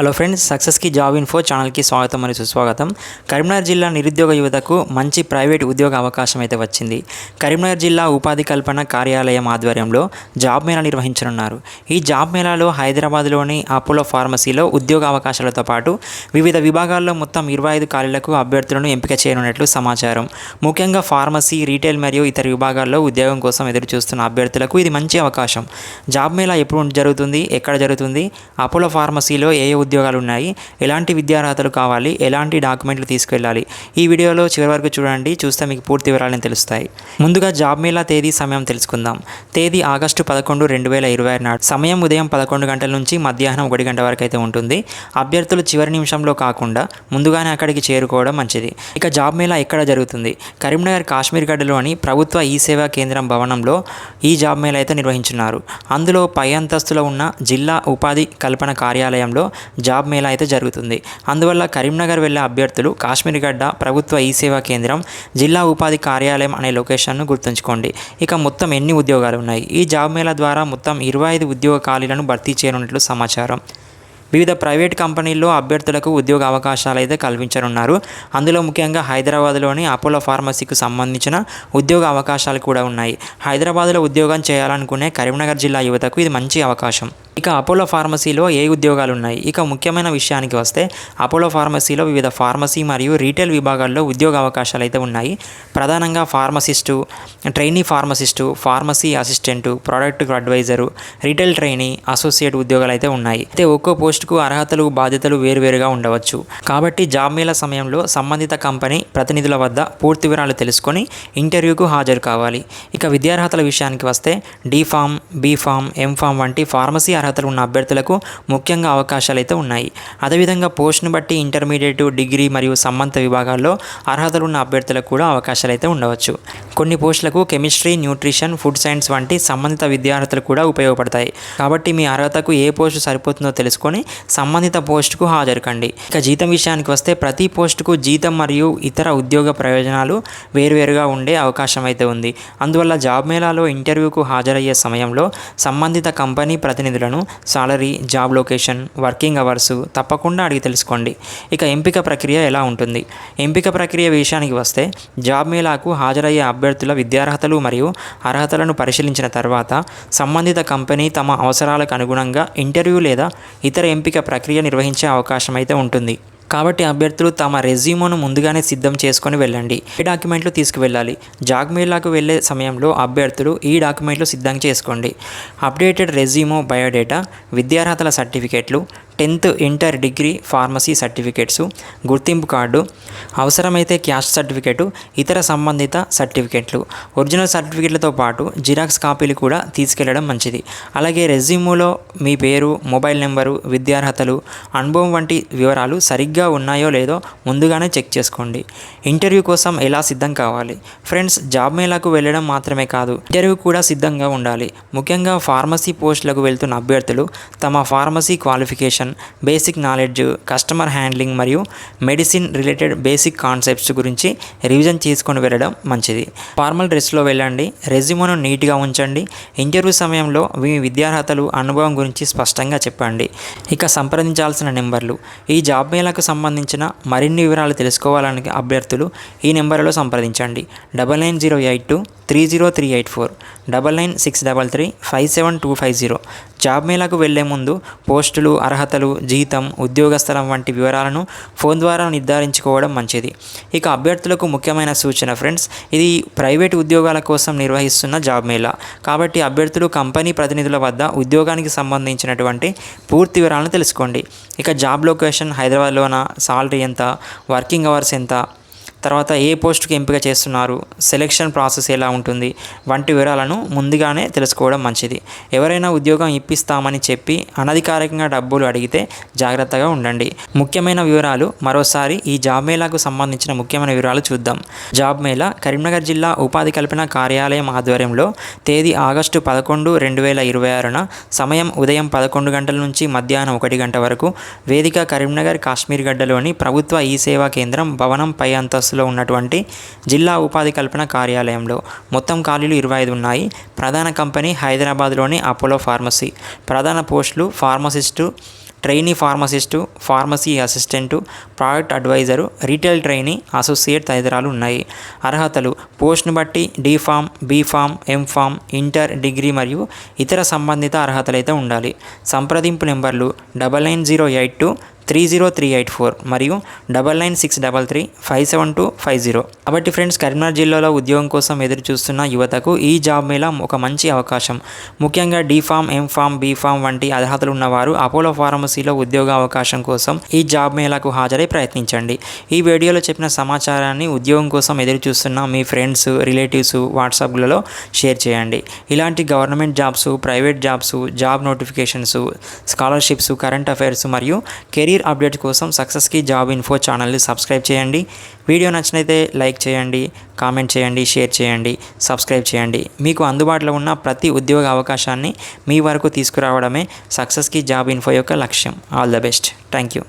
Hello friends, సక్సెస్కి job info ఛానల్కి స్వాగతం మరియు సుస్వాగతం. కరీంనగర్ జిల్లా నిరుద్యోగ యువతకు మంచి ప్రైవేట్ ఉద్యోగ అవకాశం అయితే వచ్చింది. కరీంనగర్ జిల్లా ఉపాధి కల్పన కార్యాలయం ఆధ్వర్యంలో జాబ్ మేళా నిర్వహించనున్నారు. ఈ జాబ్ మేళాలో హైదరాబాద్లోని అపోలో ఫార్మసీలో ఉద్యోగ అవకాశాలతో పాటు వివిధ విభాగాల్లో మొత్తం 25 ఖాళీలకు అభ్యర్థులను ఎంపిక చేయనున్నట్లు సమాచారం. ముఖ్యంగా ఫార్మసీ, రీటైల్ మరియు ఇతర విభాగాల్లో ఉద్యోగం కోసం ఎదురు చూస్తున్న అభ్యర్థులకు ఇది మంచి అవకాశం. జాబ్ మేళా ఎప్పుడు జరుగుతుంది, ఎక్కడ జరుగుతుంది, అపోలో ఫార్మసీలో ఏ ఉద్యోగాలు ఉన్నాయి, ఎలాంటి విద్యార్హతలు కావాలి, ఎలాంటి డాక్యుమెంట్లు తీసుకెళ్ళాలి, ఈ వీడియోలో చివరి వరకు చూడండి. చూస్తే మీకు పూర్తి వివరాలను తెలుస్తాయి. ముందుగా జాబ్ మేళా తేదీ, సమయం తెలుసుకుందాం. తేదీ ఆగస్టు 11, 2026 నాడు. సమయం ఉదయం 11 గంటల నుంచి మధ్యాహ్నం 1 గంట వరకు అయితే ఉంటుంది. అభ్యర్థులు చివరి నిమిషంలో కాకుండా ముందుగానే అక్కడికి చేరుకోవడం మంచిది. ఇక జాబ్ మేళా ఎక్కడ జరుగుతుంది? కరీంనగర్ కాశ్మీర్ గడ్డలోని ప్రభుత్వ ఈ సేవా కేంద్రం భవనంలో ఈ జాబ్ మేళా అయితే నిర్వహించున్నారు. అందులో పై అంతస్తులో ఉన్న జిల్లా ఉపాధి కల్పన కార్యాలయంలో జాబ్ మేళా అయితే జరుగుతుంది. అందువల్ల కరీంనగర్ వెళ్ళే అభ్యర్థులు కాశ్మీర్ గడ్డ ప్రభుత్వ ఈ సేవా కేంద్రం, జిల్లా ఉపాధి కార్యాలయం అనే లొకేషన్ను గుర్తుంచుకోండి. ఇక మొత్తం ఎన్ని ఉద్యోగాలు ఉన్నాయి? ఈ జాబ్ మేళా ద్వారా మొత్తం 25 ఉద్యోగ ఖాళీలను భర్తీ చేయనున్నట్లు సమాచారం. వివిధ ప్రైవేట్ కంపెనీల్లో అభ్యర్థులకు ఉద్యోగ అవకాశాలు అయితే కల్పించనున్నారు. అందులో ముఖ్యంగా హైదరాబాద్లోని అపోలో ఫార్మసీకి సంబంధించిన ఉద్యోగ అవకాశాలు కూడా ఉన్నాయి. హైదరాబాద్లో ఉద్యోగం చేయాలనుకునే కరీంనగర్ జిల్లా యువతకు ఇది మంచి అవకాశం. ఇక అపోలో ఫార్మసీలో ఏ ఉద్యోగాలు ఉన్నాయి? ఇక ముఖ్యమైన విషయానికి వస్తే అపోలో ఫార్మసీలో వివిధ ఫార్మసీ మరియు రీటైల్ విభాగాల్లో ఉద్యోగ అవకాశాలు అయితే ఉన్నాయి. ప్రధానంగా pharmacist, trainee pharmacist, pharmacy assistant, product adviser, retail trainee, associate ఉద్యోగాలు అయితే ఉన్నాయి. అయితే ఒక్కో పోస్టుకు అర్హతలు, బాధ్యతలు వేరువేరుగా ఉండవచ్చు. కాబట్టి జాబ్ మేళా సమయంలో సంబంధిత కంపెనీ ప్రతినిధుల వద్ద పూర్తి వివరాలు తెలుసుకొని ఇంటర్వ్యూకు హాజరు కావాలి. ఇక విద్యార్హతల విషయానికి వస్తే D.Pharm, B.Pharm, M.Pharm వంటి ఫార్మసీ అర్హతలు ఉన్న అభ్యర్థులకు ముఖ్యంగా అవకాశాలు అయితే ఉన్నాయి. అదేవిధంగా పోస్టును బట్టి ఇంటర్మీడియట్, డిగ్రీ మరియు సంబంధిత విభాగాల్లో అర్హతలు ఉన్న అభ్యర్థులకు కూడా అవకాశాలు అయితే ఉండవచ్చు. కొన్ని పోస్టులకు కెమిస్ట్రీ, న్యూట్రిషన్, ఫుడ్ సైన్స్ వంటి సంబంధిత విద్యార్హతలు కూడా ఉపయోగపడతాయి. కాబట్టి మీ అర్హతకు ఏ పోస్టు సరిపోతుందో తెలుసుకొని సంబంధిత పోస్టుకు హాజరు కండి. ఇక జీతం విషయానికి వస్తే ప్రతి పోస్టుకు జీతం మరియు ఇతర ఉద్యోగ ప్రయోజనాలు వేరువేరుగా ఉండే అవకాశం అయితే ఉంది. అందువల్ల జాబ్ మేళాలో ఇంటర్వ్యూకు హాజరయ్యే సమయంలో సంబంధిత కంపెనీ ప్రతినిధులను salary, job location, working hours తప్పకుండా అడిగి తెలుసుకోండి. ఇక ఎంపిక ప్రక్రియ ఎలా ఉంటుంది? ఎంపిక ప్రక్రియ విషయానికి వస్తే జాబ్ మేళాకు హాజరయ్యే అభ్యర్థుల విద్యార్హతలు మరియు అర్హతలను పరిశీలించిన తర్వాత సంబంధిత కంపెనీ తమ అవసరాలకు అనుగుణంగా ఇంటర్వ్యూ లేదా ఇతర ఎంపిక ప్రక్రియ నిర్వహించే అవకాశం అయితే ఉంటుంది. కాబట్టి అభ్యర్థులు తమ రెజ్యూమ్ను ముందుగానే సిద్ధం చేసుకొని వెళ్ళండి. ఏ డాక్యుమెంట్లు తీసుకువెళ్ళాలి? జాబ్ మేళాకు వెళ్ళే సమయంలో అభ్యర్థులు ఈ డాక్యుమెంట్లు సిద్ధం చేసుకోండి. అప్డేటెడ్ రెజ్యూమ్, బయోడేటా, విద్యార్హతల సర్టిఫికేట్లు, 10th, inter, degree, pharmacy certificates, గుర్తింపు కార్డు, అవసరమైతే క్యాస్ట్ సర్టిఫికేటు, ఇతర సంబంధిత సర్టిఫికేట్లు, ఒరిజినల్ సర్టిఫికేట్లతో పాటు జిరాక్స్ కాపీలు కూడా తీసుకెళ్లడం మంచిది. అలాగే రెజ్యూమ్లో మీ పేరు, మొబైల్ నెంబరు, విద్యార్హతలు, అనుభవం వంటి వివరాలు సరిగ్గా ఉన్నాయో లేదో ముందుగానే చెక్ చేసుకోండి. ఇంటర్వ్యూ కోసం ఎలా సిద్ధం కావాలి? ఫ్రెండ్స్, జాబ్ మేళాకు వెళ్ళడం మాత్రమే కాదు, ఇంటర్వ్యూ కూడా సిద్ధంగా ఉండాలి. ముఖ్యంగా ఫార్మసీ పోస్టులకు వెళ్తున్న అభ్యర్థులు తమ pharmacy qualification, basic knowledge, customer handling మరియు మెడిసిన్ రిలేటెడ్ బేసిక్ కాన్సెప్ట్స్ గురించి రివిజన్ చేసుకొని వెళ్ళడం మంచిది. ఫార్మల్ డ్రెస్లో వెళ్ళండి. రెజ్యూమ్ను నీట్గా ఉంచండి. ఇంటర్వ్యూ సమయంలో మీ విద్యార్హతలు, అనుభవం గురించి స్పష్టంగా చెప్పండి. ఇక సంప్రదించాల్సిన నెంబర్లు. ఈ జాబ్ మేళాకు సంబంధించిన మరిన్ని వివరాలు తెలుసుకోవాలని అభ్యర్థులు ఈ నెంబర్లో సంప్రదించండి. 9908230384, 9963357250. జాబ్ మేళాకు వెళ్లే ముందు పోస్టులు, అర్హతలు, జీతం, ఉద్యోగ స్థలం వంటి వివరాలను ఫోన్ ద్వారా నిర్ధారించుకోవడం మంచిది. ఇక అభ్యర్థులకు ముఖ్యమైన సూచన ఫ్రెండ్స్, ఇది ప్రైవేటు ఉద్యోగాల కోసం నిర్వహిస్తున్న జాబ్ మేళా. కాబట్టి అభ్యర్థులు కంపెనీ ప్రతినిధుల వద్ద ఉద్యోగానికి సంబంధించినటువంటి పూర్తి వివరాలను తెలుసుకోండి. ఇక జాబ్ లొకేషన్ హైదరాబాద్లోన, సాలరీ ఎంత, వర్కింగ్ అవర్స్ ఎంత, తర్వాత ఏ పోస్టుకి ఎంపిక చేస్తున్నారు, సెలెక్షన్ ప్రాసెస్ ఎలా ఉంటుంది వంటి వివరాలను ముందుగానే తెలుసుకోవడం మంచిది. ఎవరైనా ఉద్యోగం ఇప్పిస్తామని చెప్పి అనధికారికంగా డబ్బులు అడిగితే జాగ్రత్తగా ఉండండి. ముఖ్యమైన వివరాలు మరోసారి ఈ జాబ్ మేళాకు సంబంధించిన ముఖ్యమైన వివరాలు చూద్దాం. జాబ్ మేళా కరీంనగర్ జిల్లా ఉపాధి కల్పన కార్యాలయం ఆధ్వర్యంలో తేదీ ఆగస్టు 11, 2026న. సమయం ఉదయం 11 గంటల నుంచి మధ్యాహ్నం 1 గంట వరకు. వేదిక కరీంనగర్ కాశ్మీర్ గడ్డలోని ప్రభుత్వ ఈ సేవా కేంద్రం భవనం పై అంతస్తు ఉన్నటువంటి జిల్లా ఉపాధి కల్పన కార్యాలయంలో. మొత్తం ఖాళీలు 25 ఉన్నాయి. ప్రధాన కంపెనీ హైదరాబాద్లోని అపోలో ఫార్మసీ. ప్రధాన పోస్టులు pharmacist, trainee pharmacist, pharmacy assistant, product adviser, retail trainee, associate తదితరాలు ఉన్నాయి. అర్హతలు పోస్ట్ను బట్టి D.Pharm, B.Pharm, M.Pharm, inter, degree మరియు ఇతర సంబంధిత అర్హతలైతే ఉండాలి. సంప్రదింపు నెంబర్లు 9908230384 మరియు 999633572550. కాబట్టి ఫ్రెండ్స్, కరీంనగర్ జిల్లాలో ఉద్యోగం కోసం ఎదురు చూస్తున్న యువతకు ఈ జాబ్ మేళా ఒక మంచి అవకాశం. ముఖ్యంగా D.Pharm, M.Pharm, B.Pharm వంటి అర్హతలు ఉన్నవారు అపోలో ఫార్మసీలో ఉద్యోగ అవకాశం కోసం ఈ జాబ్ మేళాకు హాజరై ప్రయత్నించండి. ఈ వీడియోలో చెప్పిన సమాచారాన్ని ఉద్యోగం కోసం ఎదురు చూస్తున్న మీ ఫ్రెండ్స్, రిలేటివ్స్ వాట్సాప్లలో షేర్ చేయండి. ఇలాంటి government jobs, private jobs, job notifications, scholarships, current affairs మరియు కెరీర్ అప్డేట్ కోసం సక్సెస్ కీ జాబ్ ఇన్ఫో ఛానల్ని సబ్స్క్రైబ్ చేయండి. వీడియో నచ్చినైతే లైక్ చేయండి, కామెంట్ చేయండి, షేర్ చేయండి, సబ్స్క్రైబ్ చేయండి. మీకు అందుబాటులో ఉన్న ప్రతి ఉద్యోగ అవకాశాన్ని మీ వరకు తీసుకురావడమే సక్సెస్ కీ జాబ్ ఇన్ఫో యొక్క లక్ష్యం. All the best. Thank you.